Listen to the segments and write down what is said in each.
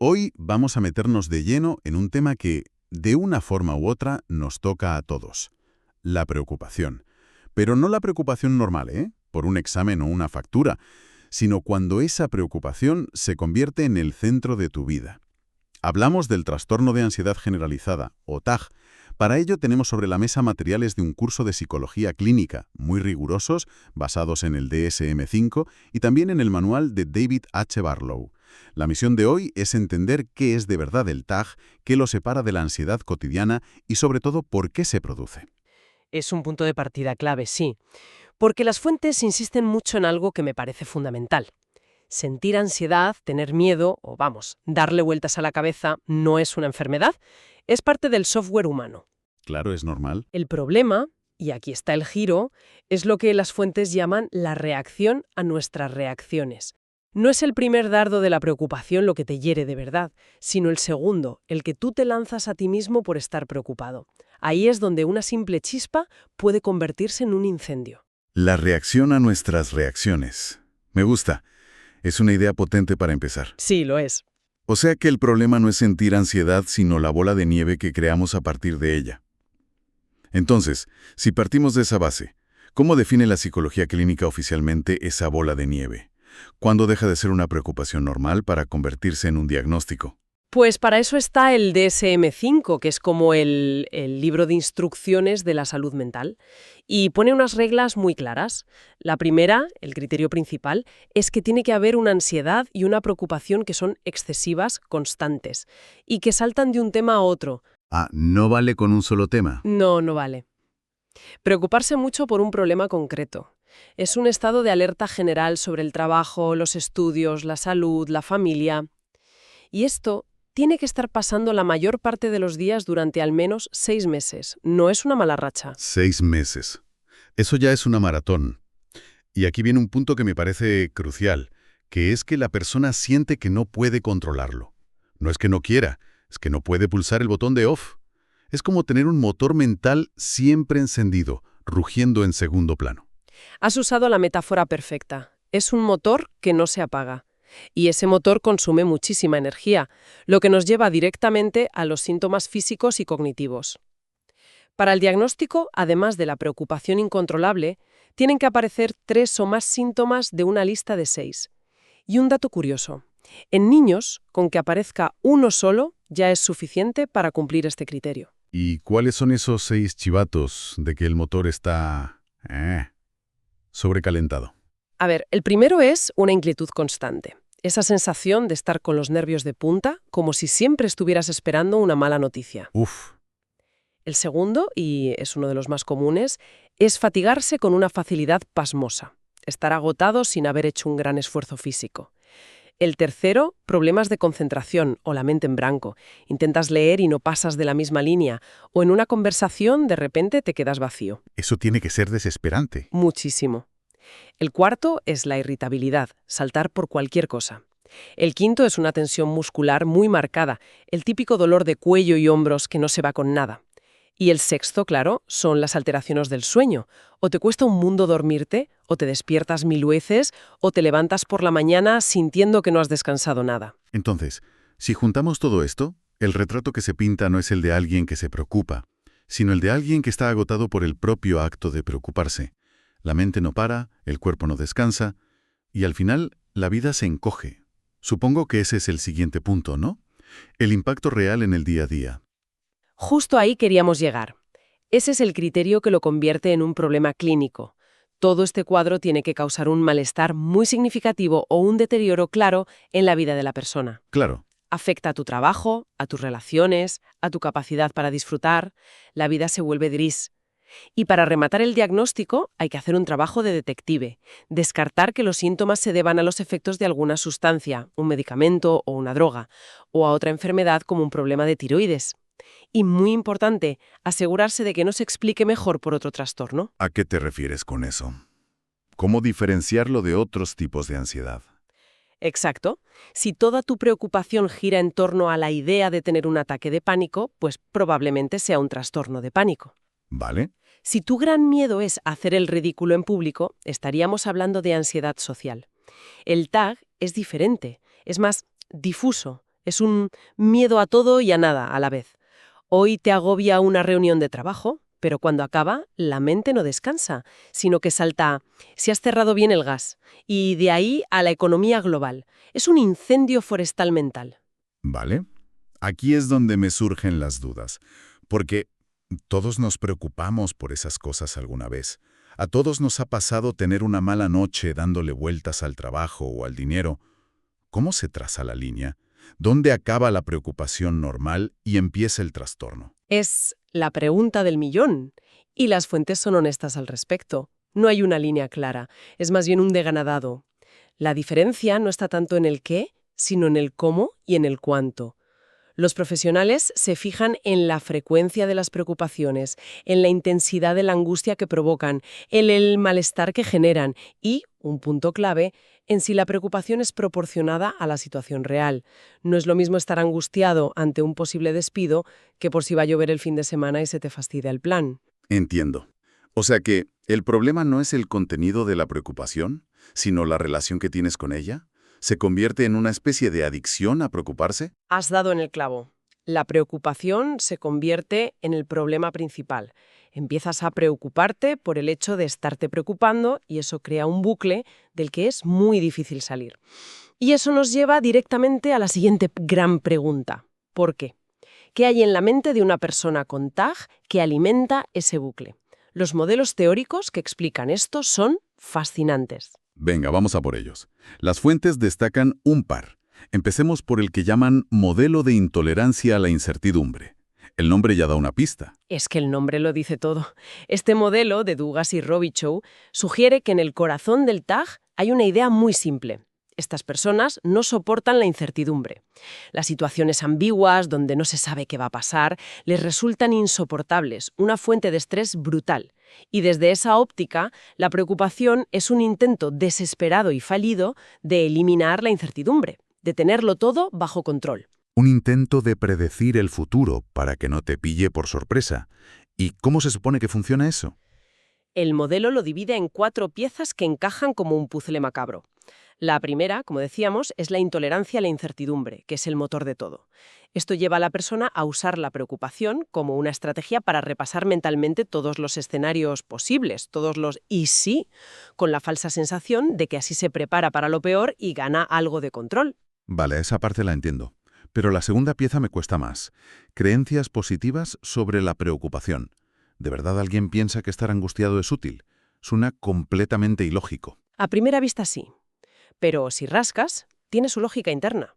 Hoy vamos a meternos de lleno en un tema que, de una forma u otra, nos toca a todos. La preocupación. Pero no la preocupación normal, por un examen o una factura, sino cuando esa preocupación se convierte en el centro de tu vida. Hablamos del trastorno de ansiedad generalizada, o TAG. Para ello tenemos sobre la mesa materiales de un curso de psicología clínica, muy rigurosos, basados en el DSM-5 y también en el manual de David H. Barlow. La misión de hoy es entender qué es de verdad el TAG, qué lo separa de la ansiedad cotidiana y sobre todo por qué se produce. Es un punto de partida clave, sí, porque las fuentes insisten mucho en algo que me parece fundamental. Sentir ansiedad, tener miedo, o vamos, darle vueltas a la cabeza, no es una enfermedad, es parte del software humano. Claro, es normal. El problema, y aquí está el giro, es lo que las fuentes llaman la reacción a nuestras reacciones. No es el primer dardo de la preocupación lo que te hiere de verdad, sino el segundo, el que tú te lanzas a ti mismo por estar preocupado. Ahí es donde una simple chispa puede convertirse en un incendio. La reacción a nuestras reacciones. Me gusta. Es una idea potente para empezar. Sí, lo es. O sea que el problema no es sentir ansiedad, sino la bola de nieve que creamos a partir de ella. Entonces, si partimos de esa base, ¿cómo define la psicología clínica oficialmente esa bola de nieve? ¿Cuándo deja de ser una preocupación normal para convertirse en un diagnóstico? Pues para eso está el DSM-5, que es como el libro de instrucciones de la salud mental, y pone unas reglas muy claras. La primera, el criterio principal, es que tiene que haber una ansiedad y una preocupación que son excesivas, constantes, y que saltan de un tema a otro. No vale con un solo tema. No, no vale. Preocuparse mucho por un problema concreto. Es un estado de alerta general sobre el trabajo, los estudios, la salud, la familia. Y esto tiene que estar pasando la mayor parte de los días durante al menos 6 meses. No es una mala racha. 6 meses. Eso ya es una maratón. Y aquí viene un punto que me parece crucial, que es que la persona siente que no puede controlarlo. No es que no quiera, es que no puede pulsar el botón de off. Es como tener un motor mental siempre encendido, rugiendo en segundo plano. Has usado la metáfora perfecta. Es un motor que no se apaga. Y ese motor consume muchísima energía, lo que nos lleva directamente a los síntomas físicos y cognitivos. Para el diagnóstico, además de la preocupación incontrolable, tienen que aparecer 3 o más síntomas de una lista de 6. Y un dato curioso. En niños, con que aparezca uno solo, ya es suficiente para cumplir este criterio. ¿Y cuáles son esos 6 chivatos de que el motor está sobrecalentado? A ver, el primero es una inquietud constante. Esa sensación de estar con los nervios de punta, como si siempre estuvieras esperando una mala noticia. Uf, El segundo, y es uno de los más comunes, es fatigarse con una facilidad pasmosa. Estar agotado sin haber hecho un gran esfuerzo físico. El tercero, problemas de concentración o la mente en blanco. Intentas leer y no pasas de la misma línea, o en una conversación de repente te quedas vacío. eso tiene que ser desesperante. Muchísimo. El cuarto es la irritabilidad, saltar por cualquier cosa. El quinto es una tensión muscular muy marcada, el típico dolor de cuello y hombros que no se va con nada. Y el sexto, claro, son las alteraciones del sueño. O te cuesta un mundo dormirte, o te despiertas 1000 veces, o te levantas por la mañana sintiendo que no has descansado nada. Entonces, si juntamos todo esto, el retrato que se pinta no es el de alguien que se preocupa, sino el de alguien que está agotado por el propio acto de preocuparse. La mente no para, el cuerpo no descansa, y al final la vida se encoge. Supongo que ese es el siguiente punto, ¿no? El impacto real en el día a día. Justo ahí queríamos llegar. Ese es el criterio que lo convierte en un problema clínico. Todo este cuadro tiene que causar un malestar muy significativo o un deterioro claro en la vida de la persona. Claro, Afecta a tu trabajo, a tus relaciones, a tu capacidad para disfrutar. La vida se vuelve gris. Y para rematar el diagnóstico hay que hacer un trabajo de detective, descartar que los síntomas se deban a los efectos de alguna sustancia, un medicamento o una droga, o a otra enfermedad como un problema de tiroides. Y muy importante, asegurarse de que no se explique mejor por otro trastorno. ¿a qué te refieres con eso? ¿Cómo diferenciarlo de otros tipos de ansiedad? Exacto. Si toda tu preocupación gira en torno a la idea de tener un ataque de pánico, pues probablemente sea un trastorno de pánico. ¿Vale? Si tu gran miedo es hacer el ridículo en público, estaríamos hablando de ansiedad social. El TAG es diferente, es más difuso, Es un miedo a todo y a nada a la vez. Hoy te agobia una reunión de trabajo, pero cuando acaba, la mente no descansa, sino que salta si has cerrado bien el gas, y de ahí a la economía global. Es un incendio forestal mental. Vale. Aquí es donde me surgen las dudas, porque todos nos preocupamos por esas cosas alguna vez. A todos nos ha pasado tener una mala noche dándole vueltas al trabajo o al dinero. ¿Cómo se traza la línea? ¿Dónde acaba la preocupación normal y empieza el trastorno? Es la pregunta del millón, y las fuentes son honestas al respecto. No hay una línea clara, es más bien un deganadado. La diferencia no está tanto en el qué, sino en el cómo y en el cuánto. Los profesionales se fijan en la frecuencia de las preocupaciones, en la intensidad de la angustia que provocan, en el malestar que generan y, un punto clave, en si la preocupación es proporcionada a la situación real. No es lo mismo estar angustiado ante un posible despido que por si va a llover el fin de semana y se te fastidia el plan. Entiendo. O sea que el problema no es el contenido de la preocupación, sino la relación que tienes con ella. ¿Se convierte en una especie de adicción a preocuparse? Has dado en el clavo. La preocupación se convierte en el problema principal. Empiezas a preocuparte por el hecho de estarte preocupando y eso crea un bucle del que es muy difícil salir. Y eso nos lleva directamente a la siguiente gran pregunta. ¿Por qué? ¿Qué hay en la mente de una persona con TAG que alimenta ese bucle? Los modelos teóricos que explican esto son fascinantes. Venga, vamos a por ellos. Las fuentes destacan un par. Empecemos por el que llaman modelo de intolerancia a la incertidumbre. El nombre ya da una pista. Es que el nombre lo dice todo. Este modelo de Dugas y Robichaux sugiere que en el corazón del TAG hay una idea muy simple. Estas personas no soportan la incertidumbre. Las situaciones ambiguas, donde no se sabe qué va a pasar, les resultan insoportables, una fuente de estrés brutal. Y desde esa óptica, la preocupación es un intento desesperado y fallido de eliminar la incertidumbre, de tenerlo todo bajo control. Un intento de predecir el futuro para que no te pille por sorpresa. ¿Y cómo se supone que funciona eso? El modelo lo divide en 4 piezas que encajan como un puzzle macabro. La primera, como decíamos, es la intolerancia a la incertidumbre, que es el motor de todo. Esto lleva a la persona a usar la preocupación como una estrategia para repasar mentalmente todos los escenarios posibles, todos los y sí, con la falsa sensación de que así se prepara para lo peor y gana algo de control. Vale, esa parte la entiendo. Pero la segunda pieza me cuesta más. Creencias positivas sobre la preocupación. ¿De verdad alguien piensa que estar angustiado es útil? Suena completamente ilógico. A primera vista sí, pero si rascas, tiene su lógica interna.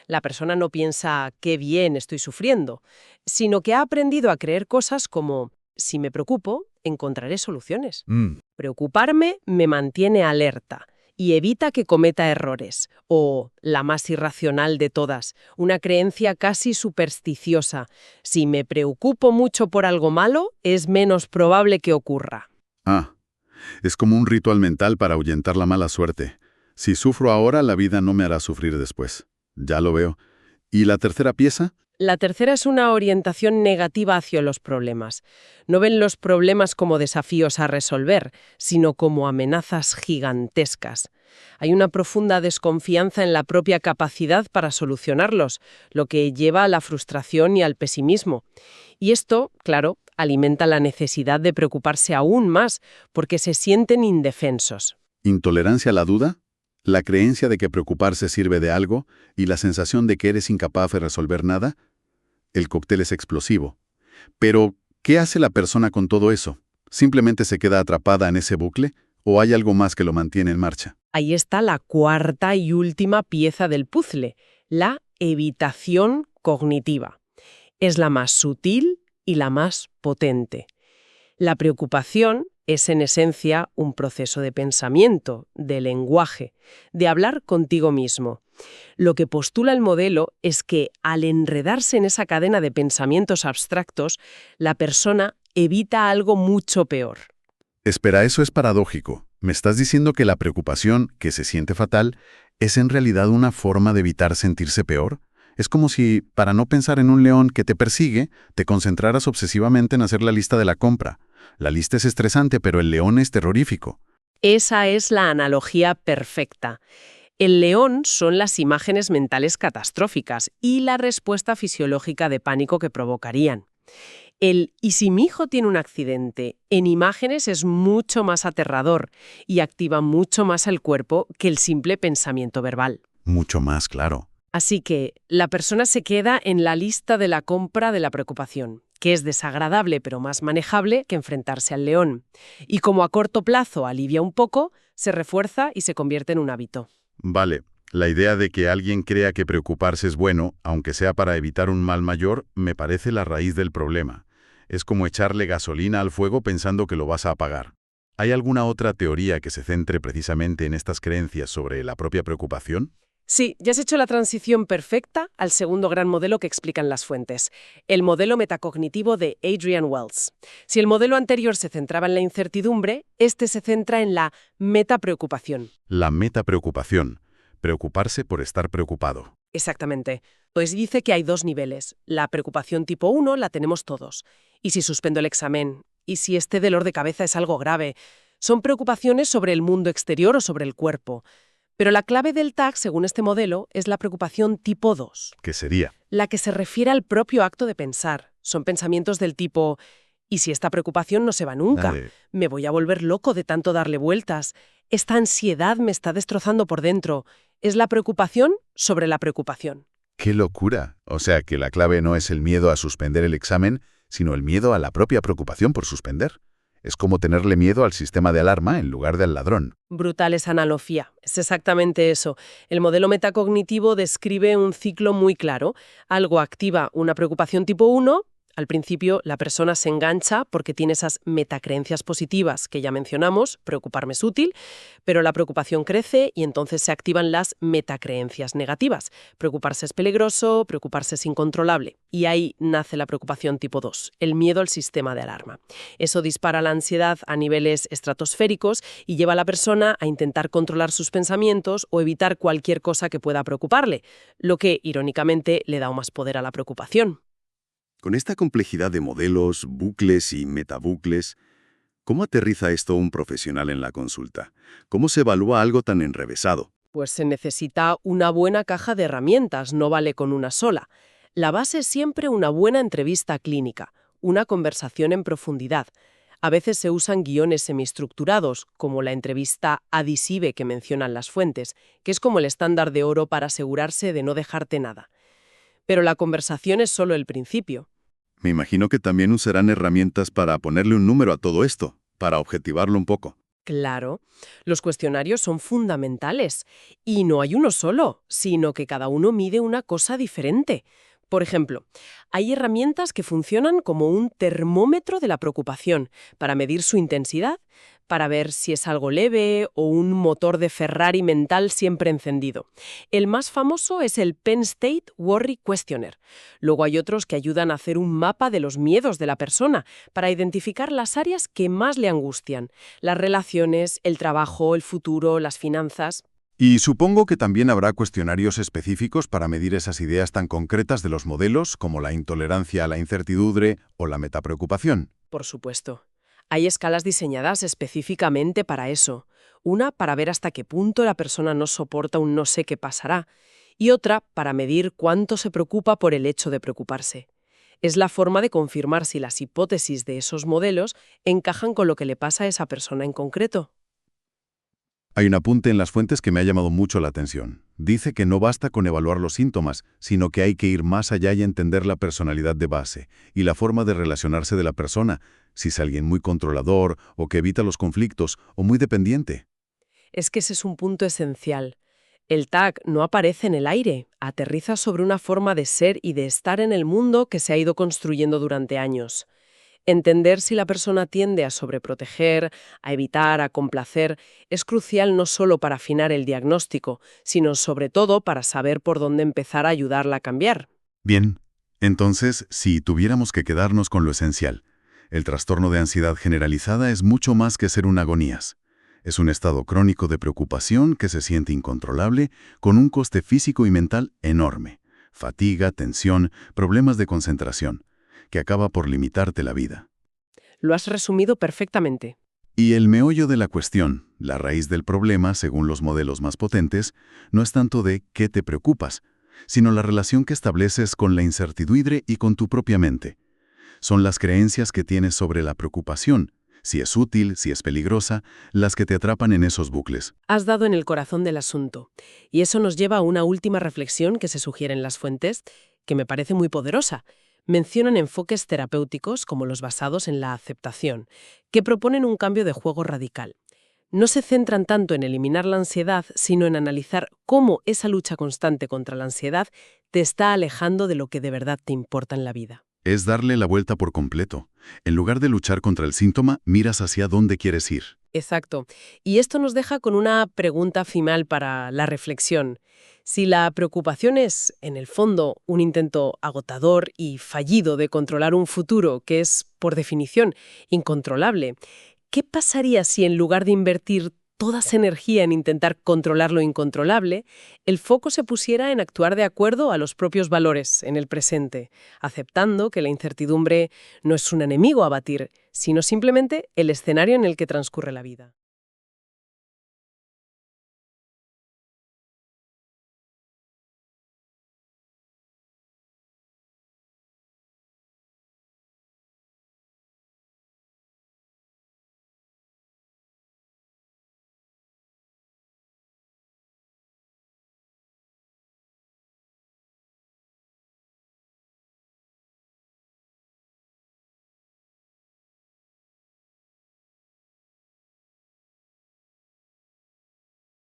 La persona no piensa qué bien estoy sufriendo, sino que ha aprendido a creer cosas como si me preocupo, encontraré soluciones. Preocuparme me mantiene alerta y evita que cometa errores. O, la más irracional de todas, una creencia casi supersticiosa. Si me preocupo mucho por algo malo, es menos probable que ocurra. Es como un ritual mental para ahuyentar la mala suerte. Si sufro ahora, la vida no me hará sufrir después. Ya lo veo. ¿Y la tercera pieza? La tercera es una orientación negativa hacia los problemas. No ven los problemas como desafíos a resolver, sino como amenazas gigantescas. Hay una profunda desconfianza en la propia capacidad para solucionarlos, lo que lleva a la frustración y al pesimismo. Y esto, claro, alimenta la necesidad de preocuparse aún más, porque se sienten indefensos. ¿Intolerancia a la duda? ¿La creencia de que preocuparse sirve de algo y la sensación de que eres incapaz de resolver nada? El cóctel es explosivo. Pero, ¿qué hace la persona con todo eso? ¿Simplemente se queda atrapada en ese bucle o hay algo más que lo mantiene en marcha? Ahí está la cuarta y última pieza del puzzle, la evitación cognitiva. Es la más sutil y la más potente. La preocupación es en esencia un proceso de pensamiento, de lenguaje, de hablar contigo mismo. Lo que postula el modelo es que al enredarse en esa cadena de pensamientos abstractos, la persona evita algo mucho peor. Espera, eso es paradójico. ¿Me estás diciendo que la preocupación, que se siente fatal, es en realidad una forma de evitar sentirse peor? Es como si, para no pensar en un león que te persigue, te concentraras obsesivamente en hacer la lista de la compra. La lista es estresante, pero el león es terrorífico. Esa es la analogía perfecta. El león son las imágenes mentales catastróficas y la respuesta fisiológica de pánico que provocarían. El «y si mi hijo tiene un accidente» en imágenes es mucho más aterrador y activa mucho más el cuerpo que el simple pensamiento verbal. Mucho más, claro. Así que la persona se queda en la lista de la compra de la preocupación, que es desagradable pero más manejable que enfrentarse al león. Y como a corto plazo alivia un poco, se refuerza y se convierte en un hábito. Vale, la idea de que alguien crea que preocuparse es bueno, aunque sea para evitar un mal mayor, me parece la raíz del problema. Es como echarle gasolina al fuego pensando que lo vas a apagar. ¿Hay alguna otra teoría que se centre precisamente en estas creencias sobre la propia preocupación? Sí, ya has hecho la transición perfecta al segundo gran modelo que explican las fuentes, el modelo metacognitivo de Adrian Wells. Si el modelo anterior se centraba en la incertidumbre, este se centra en la metapreocupación. La metapreocupación. Preocuparse por estar preocupado. Exactamente. Pues dice que hay dos niveles. La preocupación tipo 1 la tenemos todos. ¿Y si suspendo el examen? ¿Y si este dolor de cabeza es algo grave? Son preocupaciones sobre el mundo exterior o sobre el cuerpo. Pero la clave del TAC, según este modelo, es la preocupación tipo 2. ¿Qué sería? La que se refiere al propio acto de pensar. Son pensamientos del tipo, ¿y si esta preocupación no se va nunca? Dale. Me voy a volver loco de tanto darle vueltas. Esta ansiedad me está destrozando por dentro. Es la preocupación sobre la preocupación. ¡Qué locura! O sea que la clave no es el miedo a suspender el examen, sino el miedo a la propia preocupación por suspender. Es como tenerle miedo al sistema de alarma en lugar del ladrón. Brutal esa analogía. Es exactamente eso. El modelo metacognitivo describe un ciclo muy claro. Algo activa una preocupación tipo 1. Al principio, la persona se engancha porque tiene esas metacreencias positivas que ya mencionamos, preocuparme es útil, pero la preocupación crece y entonces se activan las metacreencias negativas. Preocuparse es peligroso, preocuparse es incontrolable. Y ahí nace la preocupación tipo 2, el miedo al sistema de alarma. Eso dispara la ansiedad a niveles estratosféricos y lleva a la persona a intentar controlar sus pensamientos o evitar cualquier cosa que pueda preocuparle, lo que, irónicamente, le da aún más poder a la preocupación. Con esta complejidad de modelos, bucles y metabucles, ¿cómo aterriza esto un profesional en la consulta? ¿Cómo se evalúa algo tan enrevesado? Pues se necesita una buena caja de herramientas, no vale con una sola. La base es siempre una buena entrevista clínica, una conversación en profundidad. A veces se usan guiones semiestructurados, como la entrevista adhesive que mencionan las fuentes, que es como el estándar de oro para asegurarse de no dejarte nada. Pero la conversación es solo el principio. Me imagino que también usarán herramientas para ponerle un número a todo esto, para objetivarlo un poco. Claro, los cuestionarios son fundamentales. Y no hay uno solo, sino que cada uno mide una cosa diferente. Por ejemplo, hay herramientas que funcionan como un termómetro de la preocupación para medir su intensidad, para ver si es algo leve o un motor de Ferrari mental siempre encendido. El más famoso es el Penn State Worry Questionnaire. Luego hay otros que ayudan a hacer un mapa de los miedos de la persona para identificar las áreas que más le angustian: las relaciones, el trabajo, el futuro, las finanzas. Y supongo que también habrá cuestionarios específicos para medir esas ideas tan concretas de los modelos como la intolerancia a la incertidumbre o la metapreocupación. Por supuesto. Hay escalas diseñadas específicamente para eso. Una para ver hasta qué punto la persona no soporta un no sé qué pasará, y otra para medir cuánto se preocupa por el hecho de preocuparse. Es la forma de confirmar si las hipótesis de esos modelos encajan con lo que le pasa a esa persona en concreto. Hay un apunte en las fuentes que me ha llamado mucho la atención. Dice que no basta con evaluar los síntomas, sino que hay que ir más allá y entender la personalidad de base y la forma de relacionarse de la persona, si es alguien muy controlador o que evita los conflictos o muy dependiente. Es que ese es un punto esencial. El TAC no aparece en el aire, aterriza sobre una forma de ser y de estar en el mundo que se ha ido construyendo durante años. Entender si la persona tiende a sobreproteger, a evitar, a complacer, es crucial no solo para afinar el diagnóstico, sino sobre todo para saber por dónde empezar a ayudarla a cambiar. Bien, entonces, si tuviéramos que quedarnos con lo esencial, el trastorno de ansiedad generalizada es mucho más que ser un agonías. Es un estado crónico de preocupación que se siente incontrolable, con un coste físico y mental enorme. Fatiga, tensión, problemas de concentración, que acaba por limitarte la vida. Lo has resumido perfectamente. Y el meollo de la cuestión, la raíz del problema, según los modelos más potentes, no es tanto de qué te preocupas, sino la relación que estableces con la incertidumbre y con tu propia mente. Son las creencias que tienes sobre la preocupación, si es útil, si es peligrosa, las que te atrapan en esos bucles. Has dado en el corazón del asunto. Y eso nos lleva a una última reflexión que se sugiere en las fuentes, que me parece muy poderosa. Mencionan enfoques terapéuticos como los basados en la aceptación, que proponen un cambio de juego radical. No se centran tanto en eliminar la ansiedad, sino en analizar cómo esa lucha constante contra la ansiedad te está alejando de lo que de verdad te importa en la vida. Es darle la vuelta por completo. En lugar de luchar contra el síntoma, miras hacia dónde quieres ir. Exacto. Y esto nos deja con una pregunta final para la reflexión. Si la preocupación es, en el fondo, un intento agotador y fallido de controlar un futuro que es, por definición, incontrolable, ¿qué pasaría si en lugar de invertir toda esa energía en intentar controlar lo incontrolable, el foco se pusiera en actuar de acuerdo a los propios valores en el presente, aceptando que la incertidumbre no es un enemigo a batir, sino simplemente el escenario en el que transcurre la vida?